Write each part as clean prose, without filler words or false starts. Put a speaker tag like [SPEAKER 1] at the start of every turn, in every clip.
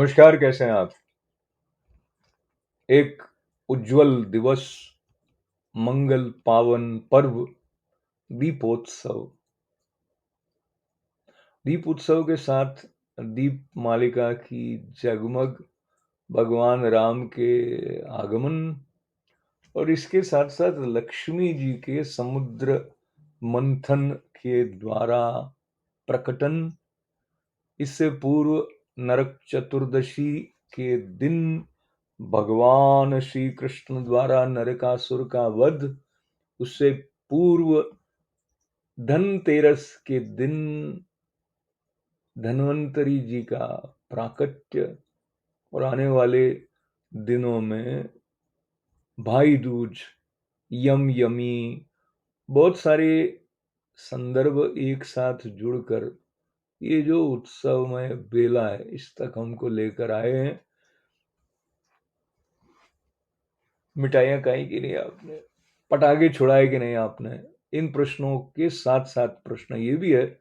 [SPEAKER 1] नमस्कार, कैसे हैं आप? एक उज्ज्वल दिवस, मंगल पावन पर्व दीपोत्सव। दीप उत्सव के साथ दीप मालिका की जगमग, भगवान राम के आगमन और इसके साथ-साथ लक्ष्मी जी के समुद्र मंथन के द्वारा प्रकटन। इससे पूर्व नरक चतुर्दशी के दिन भगवान श्री कृष्ण द्वारा नरकासुर का वध, उससे पूर्व धनतेरस के दिन धन्वंतरी जी का प्राकट्य और आने वाले दिनों में भाई दूज, यम यमी, बहुत सारे संदर्भ एक साथ जुड़कर ये जो उत्सवमय बेला है, इस तक हमको लेकर आए हैं। मिठाइयाँ खाई कि नहीं आपने? पटाखे छुड़ाए कि नहीं आपने? इन प्रश्नों के साथ-साथ प्रश्न ये भी है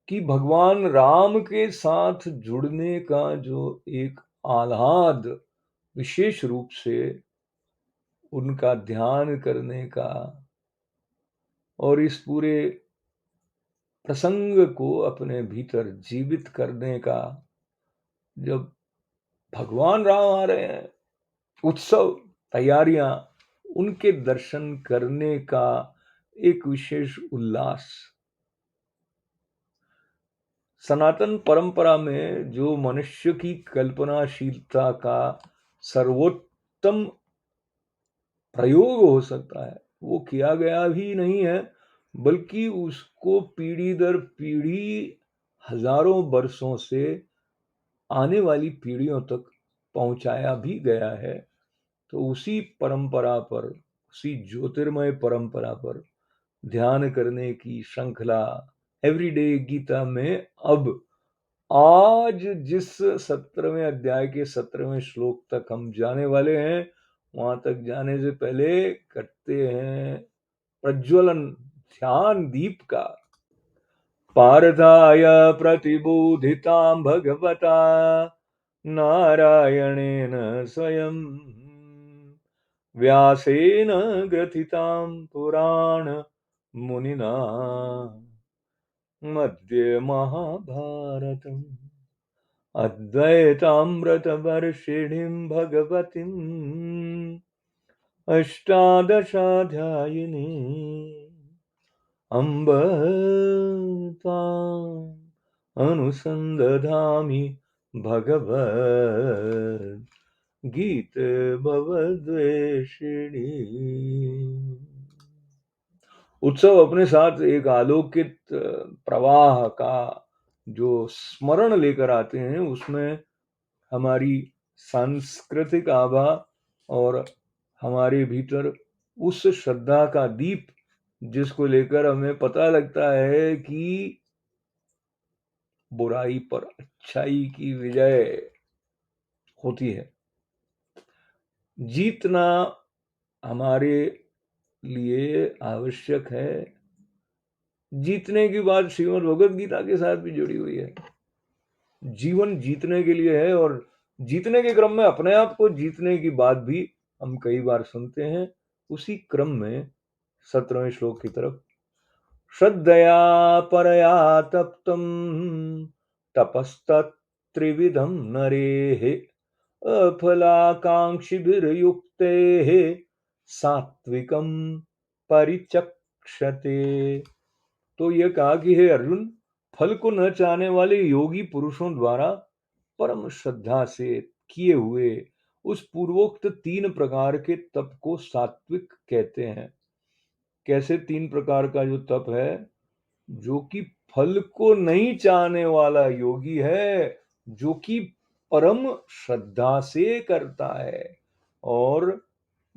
[SPEAKER 1] कि भगवान राम के साथ जुड़ने का जो एक आह्लाद, विशेष रूप से उनका ध्यान करने का और इस पूरे प्रसंग को अपने भीतर जीवित करने का, जब भगवान राम आ रहे हैं, उत्सव, तैयारियां, उनके दर्शन करने का एक विशेष उल्लास। सनातन परंपरा में जो मनुष्य की कल्पनाशीलता का सर्वोत्तम प्रयोग हो सकता है, वो किया गया भी नहीं है, बल्कि उसको पीढ़ी दर पीढ़ी, हजारों वर्षों से आने वाली पीढ़ियों तक पहुंचाया भी गया है। तो उसी परंपरा पर, उसी ज्योतिर्मय परंपरा पर ध्यान करने की श्रृंखला एवरीडे गीता में अब आज जिस 17वें अध्याय के 17वें श्लोक तक हम जाने वाले हैं, वहां तक जाने से पहले करते हैं प्रज्वलन, ध्यान दीप का। पार्थाय प्रतिबोधितां भगवता नारायणेन स्वयं व्यासेन ग्रथितां पुराण मुनिना मध्ये महाभारतम् अद्वैतामृतवर्षिणीं भगवतीम् अष्टादशाध्यायिनी अम्ब त्वाम् अनुसन्दधामि भगवद् गीते भवद्वेषिणी। उत्सव अपने साथ एक आलोकित प्रवाह का जो स्मरण लेकर आते हैं, उसमें हमारी सांस्कृतिक आभा और हमारे भीतर उस श्रद्धा का दीप, जिसको लेकर हमें पता लगता है कि बुराई पर अच्छाई की विजय होती है। जीतना हमारे लिए आवश्यक है। जीतने की बात श्रीमद् भगवद गीता के साथ भी जुड़ी हुई है। जीवन जीतने के लिए है और जीतने के क्रम में अपने आप को जीतने की बात भी हम कई बार सुनते हैं। उसी क्रम में 17वें श्लोक की तरफ, श्रद्धया परया तप्तम तपस्तत्त्रिविधं नरेः अफलाकांक्षिभिर्युक्तेः सात्विकं परिचक्षते। तो ये कहा कि हे अर्जुन, फल को न चाहने वाले योगी पुरुषों द्वारा परम श्रद्धा से किए हुए उस पूर्वोक्त 3 प्रकार के तप को सात्विक कहते हैं। कैसे 3 प्रकार का जो तप है? जो कि फल को नहीं चाहने वाला योगी है, जो कि परम श्रद्धा से करता है। और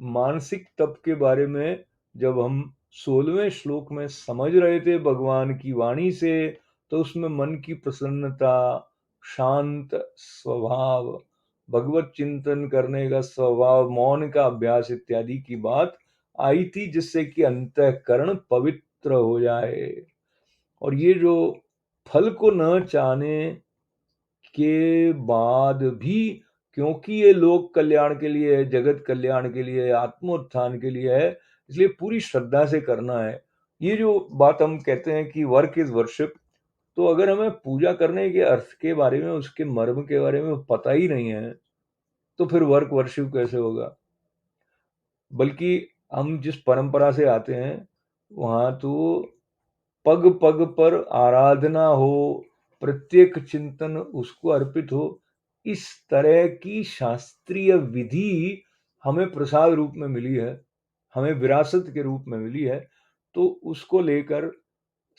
[SPEAKER 1] मानसिक तप के बारे में जब हम 16वें श्लोक में समझ रहे थे भगवान की वाणी से, तो उसमें मन की प्रसन्नता, शांत स्वभाव, भगवत चिंतन करने का स्वभाव, मौन का अभ्यास इत्यादि की बात आई थी, जिससे कि अंतःकरण पवित्र हो जाए। और ये जो फल को न चाहने के बाद भी, क्योंकि ये लोक कल्याण के लिए है, जगत कल्याण के लिए है, आत्मोत्थान के लिए है, इसलिए पूरी श्रद्धा से करना है। ये जो बात हम कहते हैं कि वर्क इज़ वर्शिप, तो अगर हमें पूजा करने के अर्थ के बारे में, उसके मर्म के बारे में पता ही नहीं है, तो फिर वर्क वर्शिप कैसे होगा? बल्कि हम जिस परंपरा से आते हैं, वहाँ तो पग-पग पर आराधना हो, प्रत्येक चिंतन उसको अर्पित हो, इस तरह की शास्त्रीय विधि हमें प्रसाद रूप में मिली है, हमें विरासत के रूप में मिली है। तो उसको लेकर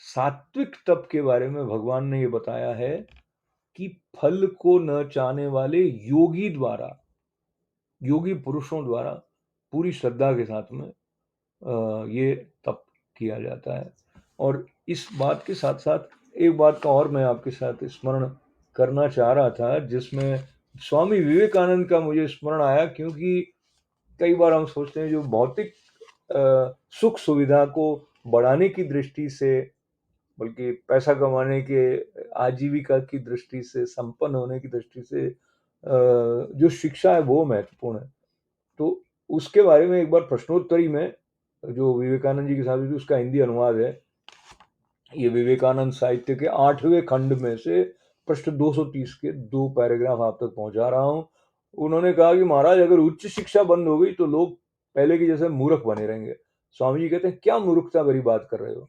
[SPEAKER 1] सात्विक तप के बारे में भगवान ने ये बताया है कि फल को न चाहने वाले योगी द्वारा, योगी पुरुषों द्वारा पूरी श्रद्धा के साथ में ये तप किया जाता है। और इस बात के साथ-साथ एक बात का और मैं आपके साथ स्मरण करना चाह रहा था, जिसमें स्वामी विवेकानंद का मुझे स्मरण आया, क्योंकि कई बार हम सोचते हैं जो भौतिक सुख सुविधा को बढ़ाने की दृष्टि से, बल्कि पैसा कमाने के, आजीविका की दृष्टि से, संपन्न होने की दृष्टि से जो शिक्षा है वो महत्वपूर्ण है। तो उसके बारे में एक बार प्रश्नोत्तरी में जो विवेकानंद जी के साथ हुई थी, उसका हिंदी अनुवाद है। ये विवेकानंद साहित्य के 8वें खंड में से पृष्ठ 230 के 2 पैराग्राफ आप तक पहुंचा रहा हूं। उन्होंने कहा कि महाराज, अगर उच्च शिक्षा बंद हो गई तो लोग पहले की जैसे मूर्ख बने रहेंगे। स्वामी जी कहते हैं, क्या मूर्खता भरी बात कर रहे हो?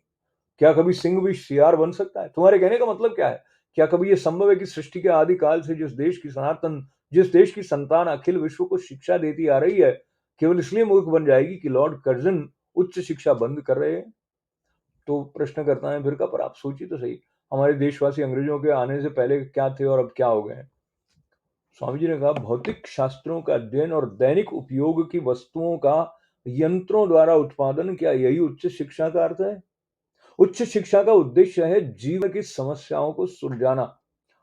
[SPEAKER 1] क्या कभी सिंह भी शियार बन सकता है? तुम्हारे कहने का मतलब क्या है? क्या कभी यह संभव है कि सृष्टि के आदि काल से जिस देश की संतान अखिल विश्व को शिक्षा देती आ रही है, केवल इसलिए मूर्ख बन जाएगी कि लॉर्ड कर्जन उच्च शिक्षा बंद कर रहे हैं? तो प्रश्नकर्ता ने फिर कहा, पर आप सोचिए तो सही, हमारे देशवासी अंग्रेजों के आने से पहले क्या थे और अब क्या हो गए हैं? स्वामी जी ने कहा, भौतिक शास्त्रों का अध्ययन और दैनिक उपयोग की वस्तुओं का यंत्रों द्वारा उत्पादन, क्या यही उच्च शिक्षा का अर्थ है? उच्च शिक्षा का उद्देश्य है जीवन की समस्याओं को सुलझाना,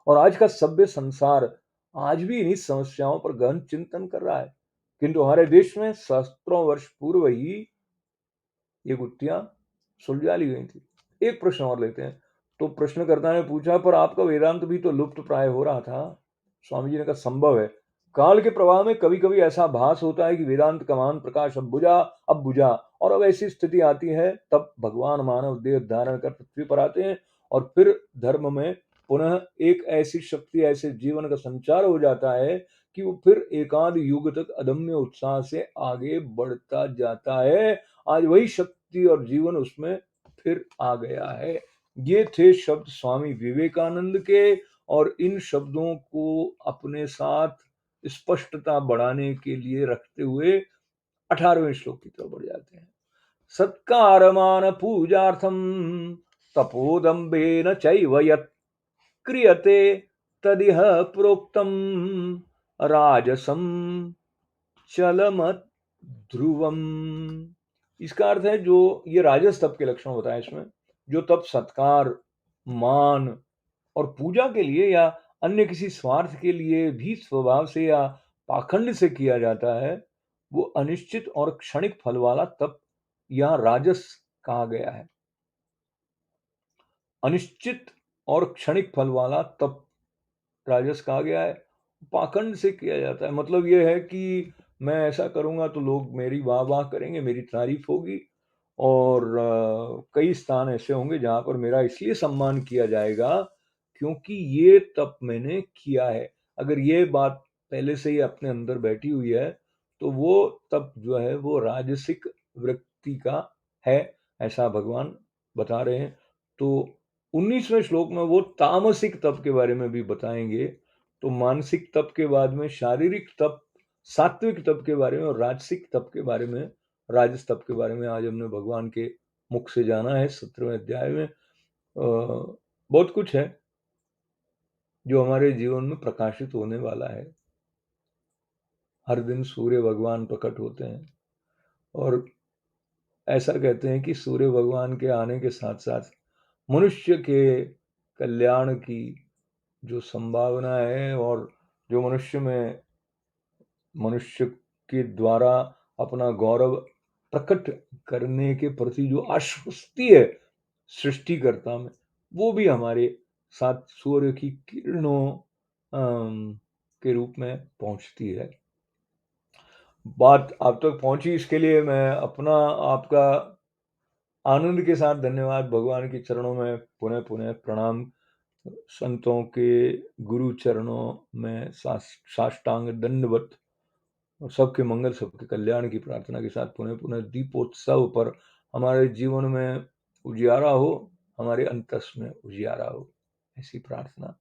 [SPEAKER 1] और आज का सभ्य संसार आज भी इन्हीं समस्याओं पर गहन चिंतन कर रहा है। किंतु हमारे देश में सहस्त्रों वर्ष पूर्व ही ये गुत्थियां सुलझा ली गई थी। एक प्रश्न और लेते हैं। तो प्रश्नकर्ता ने पूछा, पर आपका वेदांत भी तो लुप्त प्राय हो रहा था। स्वामी जी ने कहा, संभव है। काल के प्रवाह में कभी कभी ऐसा भास होता है कि वेदांत का महान प्रकाश अब बुझा, और अब ऐसी स्थिति आती है, तब भगवान मानव देह धारण कर पृथ्वी पर आते हैं, और फिर धर्म में पुनः एक ऐसी शक्ति, ऐसे जीवन का संचार हो जाता है कि वो फिर एकाध युग तक अदम्य उत्साह से आगे बढ़ता जाता है। आज वही शक्ति और जीवन उसमें फिर आ गया है। ये थे शब्द स्वामी विवेकानंद के, और इन शब्दों को अपने साथ स्पष्टता बढ़ाने के लिए रखते हुए 18वें श्लोक की तरफ बढ़ जाते हैं। सत्कारमान पूजार्थम तपोदम्बेन चैव यत् क्रियते तदिह प्रोक्तम राजसम चलमत ध्रुवम। इसका अर्थ है, जो ये राजस तप के लक्षण बताए इसमें, जो तप सत्कार, मान और पूजा के लिए या अन्य किसी स्वार्थ के लिए भी स्वभाव से या पाखंड से किया जाता है, वो अनिश्चित और क्षणिक फल वाला तप यहाँ राजस कहा गया है। अनिश्चित और क्षणिक फल वाला तप राजस कहा गया है। पाखंड से किया जाता है, मतलब ये है कि मैं ऐसा करूंगा तो लोग मेरी वाह वाह करेंगे, मेरी तारीफ होगी, और कई स्थान ऐसे होंगे जहां पर मेरा इसलिए सम्मान किया जाएगा क्योंकि ये तप मैंने किया है। अगर ये बात पहले से ही अपने अंदर बैठी हुई है, तो वो तप जो है वो राजसिक वृत्ति का है, ऐसा भगवान बता रहे हैं। तो 19वें श्लोक में वो तामसिक तप के बारे में भी बताएंगे। तो मानसिक तप के बाद में शारीरिक तप, सात्विक तप के बारे में, और राजसिक तप के बारे में, राजस तप के बारे में आज हमने भगवान के मुख से जाना है 17वें अध्याय में। बहुत कुछ है जो हमारे जीवन में प्रकाशित होने वाला है। हर दिन सूर्य भगवान प्रकट होते हैं, और ऐसा कहते हैं कि सूर्य भगवान के आने के साथ साथ मनुष्य के कल्याण की जो संभावना है, और जो मनुष्य के द्वारा अपना गौरव प्रकट करने के प्रति जो आश्वस्ति है सृष्टिकर्ता में, वो भी हमारे साथ सूर्य की किरणों के रूप में पहुंचती है। बात आप तक पहुंची, इसके लिए मैं अपना आपका आनंद के साथ धन्यवाद भगवान के चरणों में पुनः पुनः प्रणाम, संतों के गुरु चरणों में साष्टांग दंडवत, और सबके मंगल सबके कल्याण की प्रार्थना के साथ पुनः पुनः दीपोत्सव पर हमारे जीवन में उजियारा हो, हमारे अंतस में उजियारा हो, ऐसी प्रार्थना।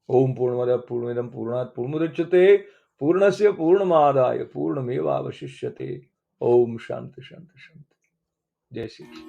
[SPEAKER 1] ओम पूर्णमद पूर्णमिदं पूर्णात् पूर्णमुदच्यते पूर्णस्य पूर्णमादाय पूर्णमेवावशिष्यते। ओम शांति शांति शांति। जय श्री कृष्ण।